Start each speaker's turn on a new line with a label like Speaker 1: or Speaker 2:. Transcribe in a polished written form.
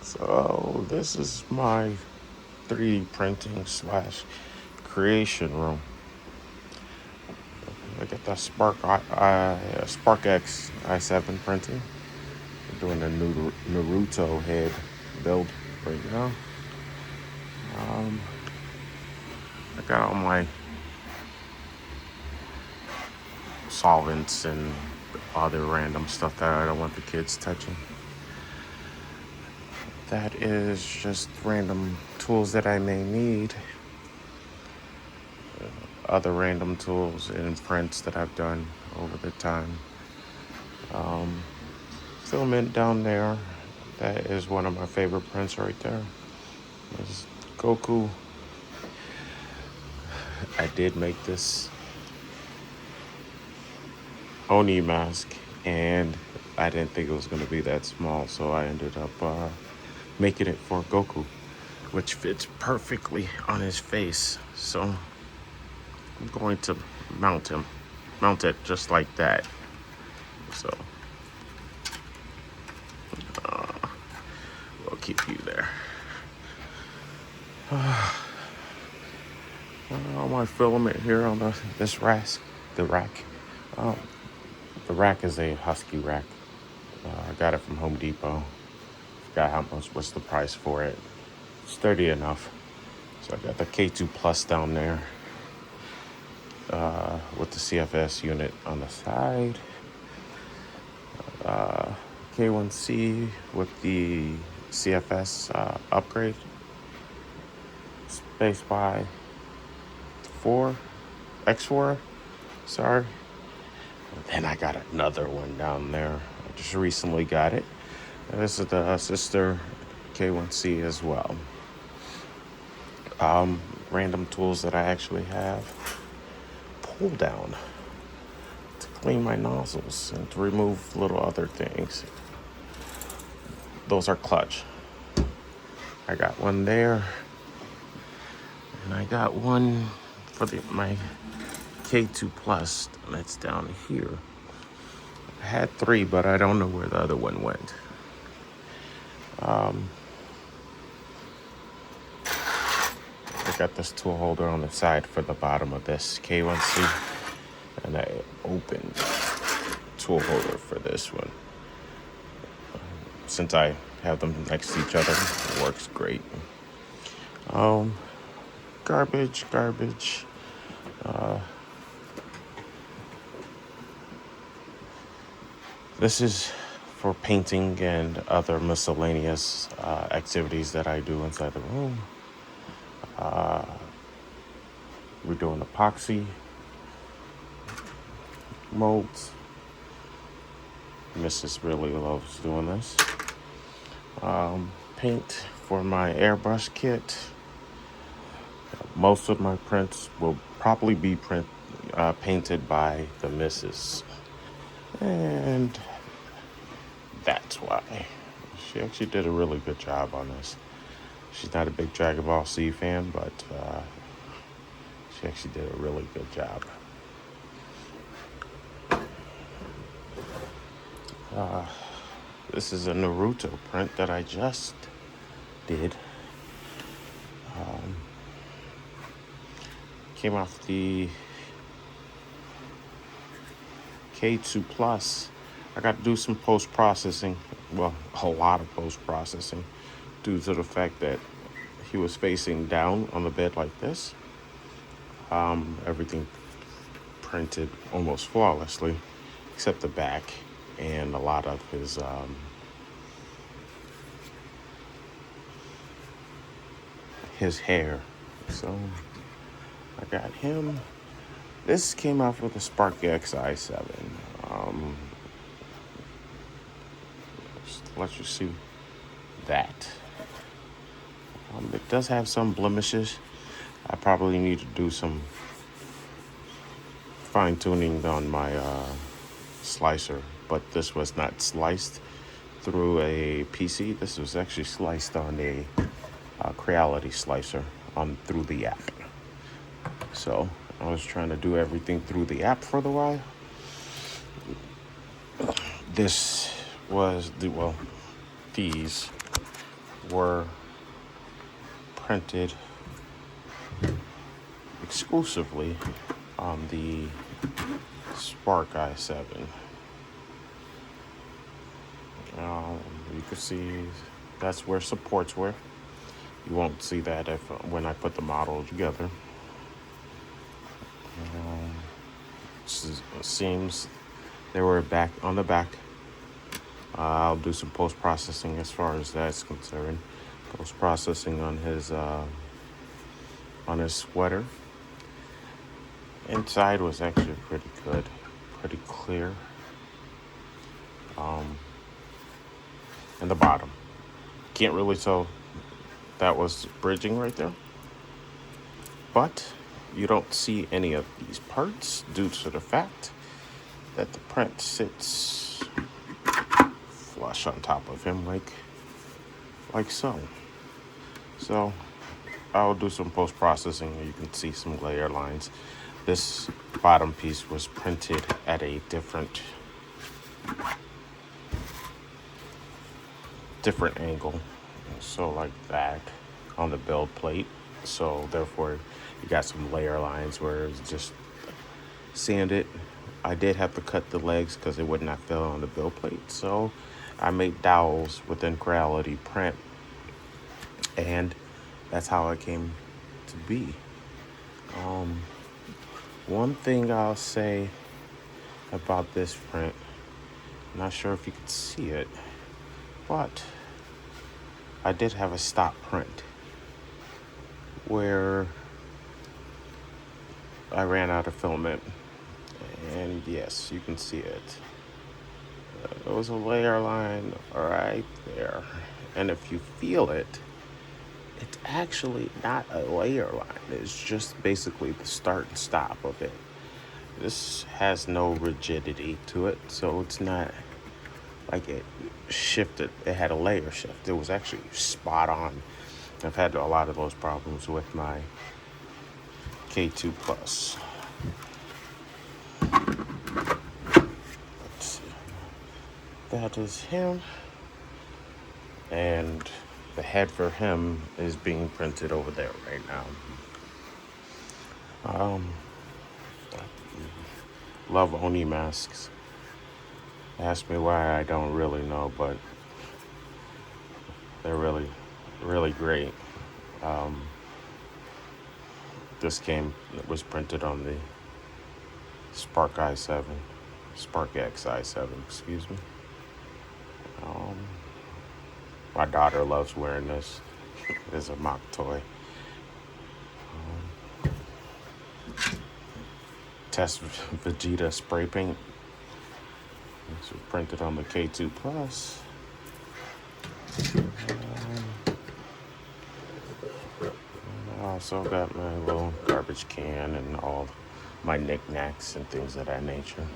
Speaker 1: So this is my 3D printing slash creation room. I got the Spark X i7 printing. I'm doing a new Naruto head build right now. I got all my solvents and other random stuff that I don't want the kids touching. That is just random tools that I may need. Other random tools and prints that I've done over the time. Filament down there, that is one of my favorite prints right there. It's Goku. I did make this Oni mask, and I didn't think it was going to be that small, so I ended up making it for Goku, which fits perfectly on his face. So I'm going to mount it just like that. So we'll keep you there. All my filament here on this rack. The rack. The rack is a Husky rack. I got it from Home Depot. Forgot how much was the price for it. Sturdy enough. So I got the K2 Plus down there with the CFS unit on the side. K1C with the CFS upgrade. Space by 4, X4, sorry. And then I got another one down there. I just recently got it. And this is the sister K1C as well. Random tools that I actually have. Pull down to clean my nozzles and to remove little other things. Those are clutch. I got one there. And I got one for my K2 Plus that's down here. I had 3, but I don't know where the other one went. I got this tool holder on the side for the bottom of this K1C, and I opened tool holder for this one. Since I have them next to each other, it works great. Garbage. This is for painting and other miscellaneous activities that I do inside the room. We're doing epoxy molds. Mrs. really loves doing this. Paint for my airbrush kit. Most of my prints will probably be painted by the missus. And that's why. She actually did a really good job on this. She's not a big Dragon Ball Z fan, but she actually did a really good job. This is a Naruto print that I just did. Came off the K2 Plus. I got to do some post-processing. Well, a lot of post-processing due to the fact that he was facing down on the bed like this. Everything printed almost flawlessly, except the back and a lot of his hair. So I got him. This came out with the Spark X i7. Just to let you see that. It does have some blemishes. I probably need to do some fine tuning on my slicer, but this was not sliced through a PC. This was actually sliced on a Creality slicer through the app. So I was trying to do everything through the app for a while. This was these were printed exclusively on the Spark i7. You can see that's where supports were. You won't see that when I put the model together. Seams, they were back on the back. I'll do some post-processing as far as that's concerned. Post-processing on his sweater. Inside was actually pretty good, pretty clear. And the bottom, can't really tell that was bridging right there, but you don't see any of these parts due to the fact that the print sits flush on top of him like so. So I'll do some post-processing. You can see some layer lines. This bottom piece was printed at a different angle, so like that on the build plate. So therefore you got some layer lines where it's just sanded. I did have to cut the legs because it would not fit on the build plate, so I made dowels with Increality print, and that's how it came to be. One thing I'll say about this print, I'm not sure if you can see it, but I did have a stop print where I ran out of filament, and yes, you can see it. There was a layer line right there, and if you feel it, it's actually not a layer line. It's just basically the start and stop of it. This has no rigidity to it, so it's not like it shifted. It had a layer shift. It was actually spot on. I've had a lot of those problems with my K2 Plus. Let's see. That is him, and the head for him is being printed over there right now. Love Oni masks. Ask me why, I don't really know, but they're really, really great. This was printed on the Spark i7, Spark X i7, excuse me. My daughter loves wearing this. It's a mock toy. Test Vegeta spray paint. This was printed on the K2 Plus. I also got my little garbage can and all my knickknacks and things of that nature.